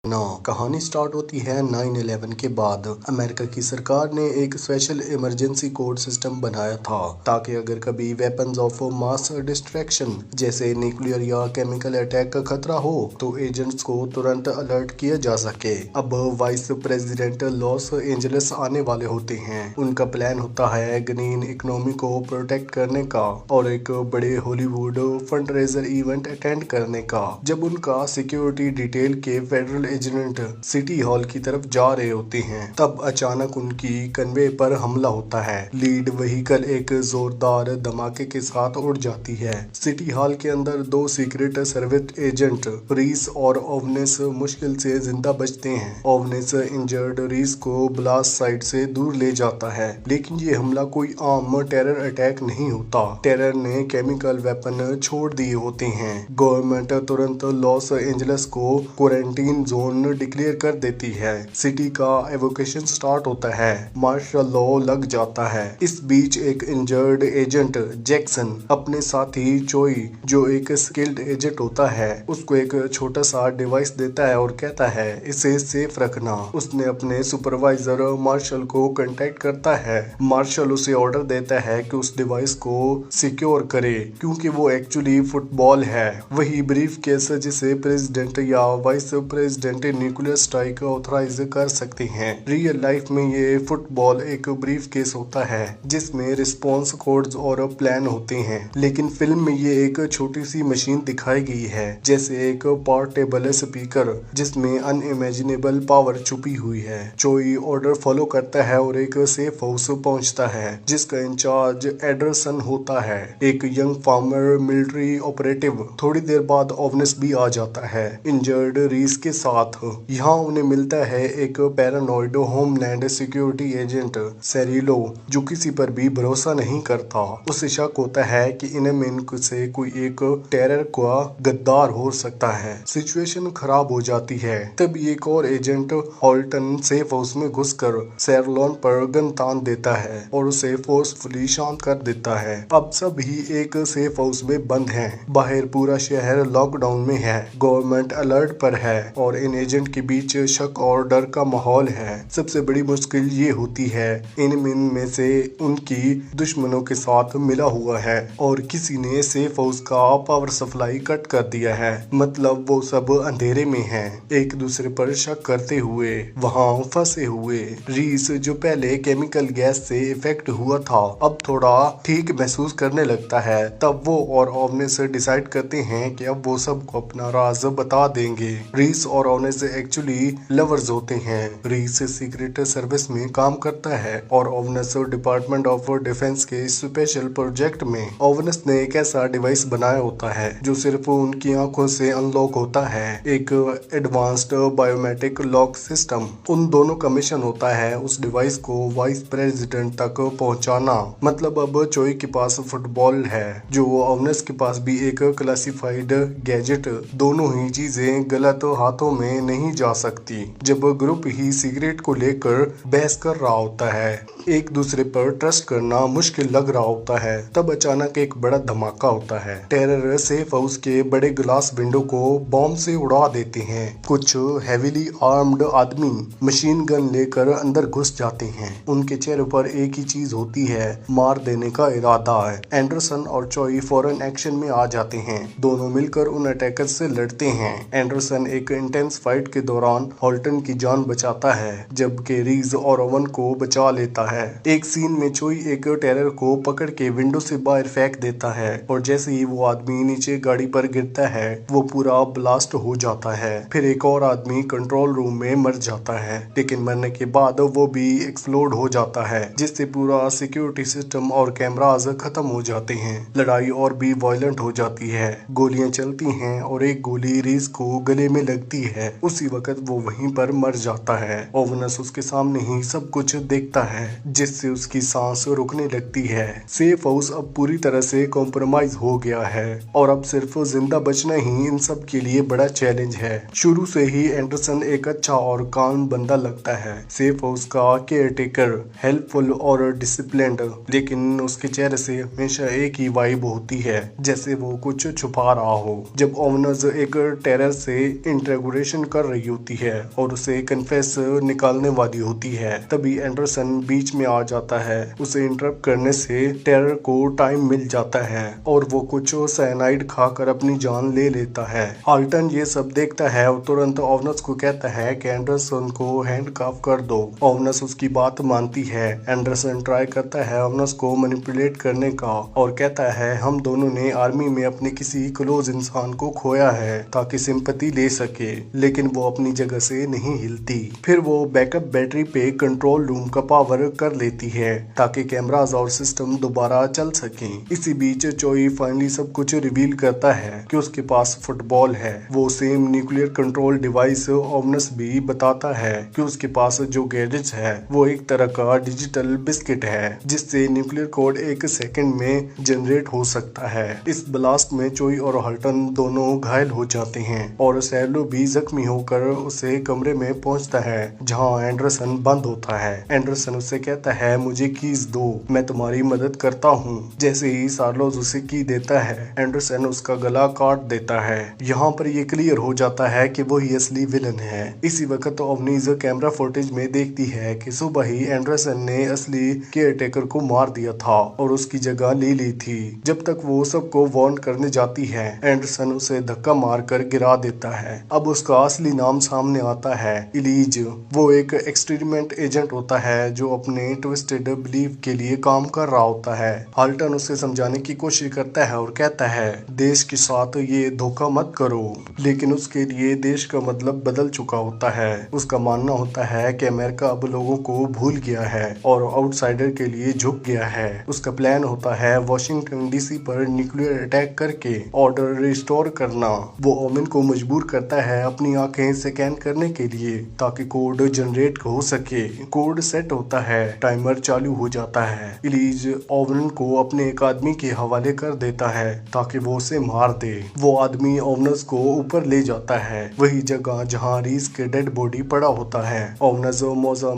ना कहानी स्टार्ट होती है 9/11 के बाद। अमेरिका की सरकार ने एक स्पेशल इमरजेंसी कोड सिस्टम बनाया था ताकि अगर कभी वेपन्स ऑफ मास डिस्ट्रैक्शन जैसे न्यूक्लियर या केमिकल अटैक का खतरा हो तो एजेंट्स को तुरंत अलर्ट किया जा सके। अब वाइस प्रेसिडेंट लॉस एंजलिस आने वाले होते हैं। उनका प्लान होता है ग्रीन इकोनॉमी को प्रोटेक्ट करने का और एक बड़े हॉलीवुड फंडरेजर इवेंट अटेंड करने का। जब उनका सिक्योरिटी डिटेल के फेडरल एजेंट सिटी हॉल की तरफ जा रहे होते हैं तब अचानक उनकी कन्वे पर हमला होता है। लीड व्हीकल एक जोरदार धमाके के साथ उड़ जाती है। सिटी हॉल के अंदर दो सीक्रेट सर्विस एजेंट रीस और ओवनेस मुश्किल से जिंदा बचते हैं। ओवनेस इंजर्ड रीस को ब्लास्ट साइट से दूर ले जाता है, लेकिन ये हमला कोई आम टेरर अटैक नहीं होता। टेरर ने केमिकल वेपन छोड़ दिए होते हैं। गवर्नमेंट तुरंत लॉस एंजलिस को क्वारंटीन जोन डिक्लेयर कर देती है। सिटी का एवोकेशन स्टार्ट होता है। मार्शल लॉ लग जाता है। इस बीच एक इंजर्ड एजेंट जैक्सन अपने साथी चोई जो एक स्किल्ड एजेंट होता है उसको एक छोटा सा डिवाइस देता है और कहता है इसे सेफ रखना। उसने अपने सुपरवाइजर मार्शल को कांटेक्ट करता है। मार्शल उसे ऑर्डर देता है कि उस डिवाइस को सिक्योर करे क्योंकि वो एक्चुअली फुटबॉल है, वही ब्रीफ केस जिसे प्रेसिडेंट या vice president nuclear strike authorize कर सकते हैं। रियल लाइफ में ये फुटबॉल एक ब्रीफ केस होता है जिसमें रिस्पॉन्स कोड्स और प्लान होते हैं, लेकिन फिल्म में ये एक छोटी सी मशीन दिखाई गई है जैसे एक पोर्टेबल स्पीकर जिसमें अनइमेजिनेबल पावर छुपी हुई है। चोई ऑर्डर फॉलो करता है और एक सेफ हाउस पहुंचता है जिसका इंचार्ज एडरसन होता है, एक यंग फार्मर मिलिट्री ऑपरेटिव। थोड़ी देर बाद ओवनेस भी आ जाता है इंजर्ड रीस के साथ। यहाँ उन्हें मिलता है एक पैरानॉइड होमलैंड सिक्योरिटी एजेंट सेरिलो जो किसी पर भी भरोसा नहीं करता। उसे शक होता है कि इनमें से कोई एक टेरर का गद्दार हो सकता है। सिचुएशन खराब हो जाती है। तभी एक और एजेंट हॉल्टन सेफ हाउस में घुसकर सेरलॉन पर गन तान देता है और उसे फोर्सफुली शांत कर देता है। अब सभी एक सेफ हाउस में बंद हैं। बाहर पूरा शहर लॉकडाउन में है। गवर्नमेंट अलर्ट पर है और इन एजेंट के बीच शक और डर का माहौल है। सबसे बड़ी मुश्किल ये होती है इनमें में से उनकी दुश्मनों के साथ मिला हुआ है और किसी ने सेफ हाउस का पावर सप्लाई कट कर दिया है। मतलब वो सब अंधेरे में हैं, एक दूसरे पर शक करते हुए वहां फंसे हुए। रीस जो पहले केमिकल गैस से इफेक्ट हुआ था अब थोड़ा ठीक महसूस करने लगता है। तब वो और ओवनेस डिसाइड करते हैं कि अब वो सबको अपना राज बता देंगे। रीस और ओवनेस एक्चुअली लवर्स होते हैं। रीस सीक्रेट सर्विस में काम करता है और ओवनेस डिपार्टमेंट ऑफ डिफेंस के स्पेशल प्रोजेक्ट में। ओवनेस ने एक ऐसा डिवाइस बनाया होता है जो सिर्फ उनकी आंखों से अनलॉक होता है, एक एडवांस्ड बायोमेट्रिक लॉक सिस्टम। उन दोनों का मिशन होता है उस डिवाइस को वाइस प्रेसिडेंट तक पहुंचाना। मतलब अब चोई के पास फुटबॉल है जो ओवनेस के पास भी एक क्लासिफाइड गैजेट। दोनों ही चीजें गलत हाथों में नहीं जा सकती। जब ग्रुप ही सिगरेट को लेकर बहस कर रहा होता है, एक दूसरे पर ट्रस्ट करना मुश्किल लग रहा होता है, तब अचानक एक बड़ा धमाका होता है। टेरर सेफ हाउस के बड़े ग्लास विंडो को बॉम्ब से उड़ा देते हैं। कुछ हेवीली आर्म्ड आदमी मशीन गन लेकर अंदर घुस जाते हैं। उनके चेहरे पर एक ही चीज होती है, मार देने का इरादा है। एंडरसन और चोई फौरन एक्शन में आ जाते हैं। दोनों मिलकर उन अटैकर्स से लड़ते हैं। एंडरसन एक इंटेंस फाइट के दौरान हॉल्टन की जान बचाता है जबकि रीज और ओवन को बचा लेता है। एक सीन में चोई एक टेरर को पकड़ के विंडो से बाहर फेंक देता है और जैसे ही वो आदमी नीचे गाड़ी पर गिरता है वो पूरा ब्लास्ट हो जाता है। फिर एक और आदमी कंट्रोल रूम में मर जाता है, लेकिन मरने के बाद वो भी एक्सप्लोड हो जाता है जिससे पूरा सिक्योरिटी सिस्टम और कैमरास खत्म हो जाते हैं। लड़ाई और भी वायलेंट हो जाती है। गोलियां चलती हैं और एक गोली रीस को गले में लगती है। उसी वक्त वो वहीं पर मर जाता है। ओवनेस उसके सामने ही सब कुछ देखता है जिससे उसकी सांस रुकने लगती है। सेफ हाउस अब पूरी तरह से कॉम्प्रोमाइज हो गया है और अब सिर्फ जिंदा बचना ही इन सब के लिए बड़ा चैलेंज है। शुरू से ही एंडरसन एक अच्छा और काम बंदा लगता है, सेफ हाउस का केयरटेकर, हेल्पफुल और डिसिप्लिन्ड, लेकिन उसके चेहरे से हमेशा एक ही वाइब होती है जैसे वो कुछ छुपा रहा हो। जब ओवनेस एक टेरर से इंट्रोगेशन क्वेश्चन कर रही होती है और उसे कन्फेस निकालने वाली होती है। तभी एंडरसन बीच में आ जाता है। उसे इंटरप्ट करने से टेरर को टाइम मिल जाता है और वो कुछ साइनाइड खाकर अपनी जान ले लेता है। हाल्टन ये सब देखता है और तुरंत ओवेनस को कहता है कि एंडरसन को हैंडकफ कर दो। ओवेनस उसकी बात मानती है। एंडरसन ट्राई करता है ओवेनस को मैनिपुलेट करने का और कहता है हम दोनों ने आर्मी में अपने किसी क्लोज इंसान को खोया है ताकि सिंपैथी ले सके, लेकिन वो अपनी जगह से नहीं हिलती। फिर वो बैकअप बैटरी पे कंट्रोल रूम का पावर कर लेती है ताकि कैमरास और सिस्टम दोबारा चल सकें। इसी बीच चोई फाइनली सब कुछ रिवील करता है कि उसके पास फुटबॉल है। वो सेम न्यूक्लियर कंट्रोल डिवाइस ओवेनस भी बताता है कि उसके पास जो गैजेट्स है वो एक तरह का डिजिटल बिस्किट है जिससे न्यूक्लियर कोड एक सेकंड में जनरेट हो सकता है। इस ब्लास्ट में चोई और हल्टन दोनों घायल हो जाते हैं और सैलो भी जख्मी होकर उसे कमरे में पहुंचता है जहां एंडरसन बंद होता है। एंडरसन उससे कहता है मुझे कीज दो, मैं तुम्हारी मदद करता हूं। जैसे ही सार्लोज उसे की देता है एंडरसन उसका गला काट देता है। यहाँ पर ये क्लियर हो जाता है कि वो ही असली विलन है। इसी वक्त ओवनीज कैमरा फुटेज में देखती है कि सुबह ही एंडरसन ने असली केयरटेकर को मार दिया था और उसकी जगह ले ली थी। जब तक वो सबको वार्न करने जाती है एंडरसन उसे धक्का मारकर गिरा देता है। अब उसका असली नाम सामने आता है, इलीज। वो एक एक्सपेरिमेंट एजेंट होता है जो अपने ट्विस्टेड बिलीफ के लिए काम कर रहा होता है। हाल्टन उसे समझाने की कोशिश करता है और कहता है देश के साथ ये धोखा मत करो, लेकिन उसके लिए देश का मतलब बदल चुका होता है। उसका मानना होता है कि अमेरिका अब लोगों को भूल गया है और आउटसाइडर के लिए झुक गया है। उसका प्लान होता है वॉशिंगटन डीसी पर न्यूक्लियर अटैक करके ऑर्डर रिस्टोर करना। वो ओवेन को मजबूर करता है अपनी आंखें स्कैन करने के लिए ताकि कोड जनरेट हो सके। कोड सेट होता है, टाइमर चालू हो जाता है। इलीज ओवेन को अपने एक आदमी के हवाले कर देता है ताकि वो उसे मार दे। वो आदमी ओवेनस को ऊपर ले जाता है, वही जगह जहां रीस के डेड बॉडी पड़ा होता है। ओवेनस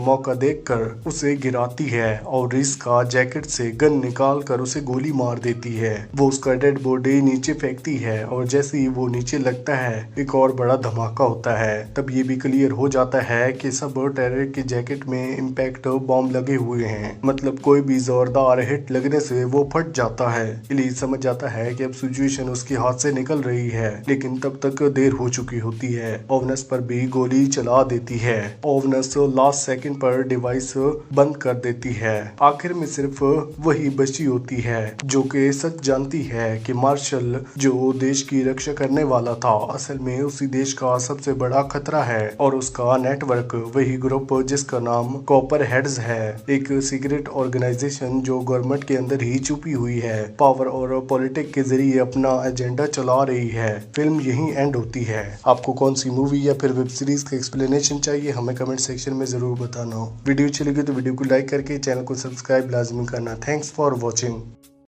मौका देखकर उसे गिराती है और रीस का जैकेट से गन निकाल कर उसे गोली मार देती है। वो उसका डेड बॉडी नीचे फेंकती है और जैसे ही वो नीचे लगता है एक और बड़ा धमाका होता है। तब ये भी क्लियर हो जाता है कि सब टेरर के जैकेट में इम्पैक्ट बॉम्ब लगे हुए हैं, मतलब कोई भी जोरदार हिट लगने से वो फट जाता है। इलीज समझ जाता है कि अब सिचुएशन उसके हाथ से निकल रही है, लेकिन तब तक देर हो चुकी होती है। ओवेनस पर भी गोली चला देती है। ओवेनस लास्ट सेकंड पर डिवाइस बंद कर देती है। आखिर में सिर्फ वही बची होती है जो कि सच जानती है कि मार्शल जो देश की रक्षा करने वाला था असल में उसी देश का सबसे बड़ा खतरा है और उसका नेटवर्क वही ग्रुप जिसका नाम कॉपर हेड्स है, एक सीक्रेट ऑर्गेनाइजेशन जो गवर्नमेंट के अंदर ही छुपी हुई है, पावर और पॉलिटिक्स के जरिए अपना एजेंडा चला रही है। फिल्म यहीं एंड होती है। आपको कौन सी मूवी या फिर वेब सीरीज का एक्सप्लेनेशन चाहिए हमें कमेंट सेक्शन में जरूर बताना। वीडियो अच्छी लगी तो वीडियो को लाइक करके चैनल को सब्सक्राइब लाजमी करना। Thanks for watching.